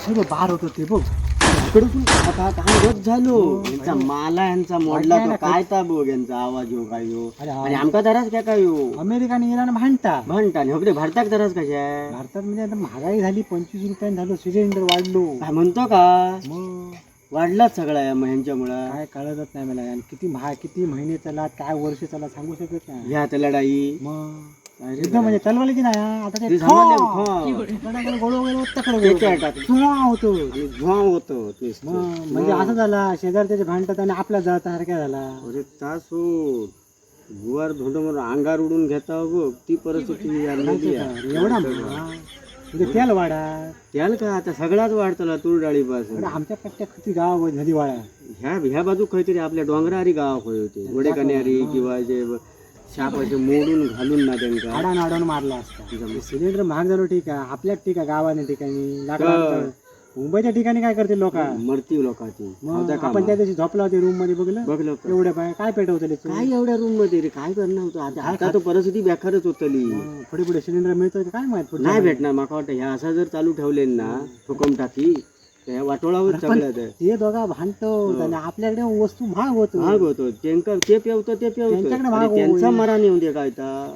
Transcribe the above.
हे बार होत ते बघ इकडून आता काय रोज झालो यांचा माला यांचा मोडला तो काय ता बघ यांचा आवाज हो काय हो अरे हा. आणि आमका दराच काय काय हो अमेरिका आणि इराण भांडता म्हणता हो भारतात दराच कशा भारतात म्हणजे आता महागाई झाली 25 रुपयांनी झालं सिलेंडर वाढलो काय म्हणतो का मग वाढलाच सगळा या ह्यांच्यामुळं काय कळतच नाही मला आणि किती महिने चला काय वर्ष चला सांगू शकत नाही ह्या त्या लढाई मग काय रे एकदम म्हणजे तलवारीची नाही हा. आता ते ते सामान्य होतो धुवा होतो तेच ते. म्हणजे असं झाला शेजार त्याचे भांडतात आणि आपला जात सारख्या झाला अरे तास हो गुवार धोंड म्हणून अंगार उडून घेता बघ ती परिस्थिती आणलेली आहे. एवढा म्हणजे तेल वाढा त्याला का आता सगळाच वाढतला तूर डाळीपासून आमच्या पट्ट्यात किती गाव नदी वाळा ह्या बाजू काहीतरी आपल्या डोंगरारी गाव होय होते वडेकण्यारी किंवा जे शाप असे मोडून घालून ना त्यांना आडान आडान मारला असता सिलेंडर महाग झालो ठीक आहे आपल्याच ठीक आहे गावाने ठिकाणी लाकडं मुंबईच्या ठिकाणी काय करते लोक मरती लोकांची आपण त्या दिवशी झोपला होते रूम मध्ये बघलं बघलं एवढ्या काय पेटवतले काय एवढ्या रूम मध्ये रे काय करणार होतं आता तो परिस्थिती बेकारच होतली पुढे पुढे सिलेंडर मिळतोय काय माहित नाही भेटणार माका वाटतं ह्या असं जर चालू ठेवले ना हुकम टाकी त्या वाटोळावर सगळं ते दोघा भांडतो आणि आपल्याकडे वस्तू महाग होतो महाग होतो त्यांना ते पेवतो ते त्यांच्याकडे महाग पेवतो त्यांचा मरण येऊ दे काय तर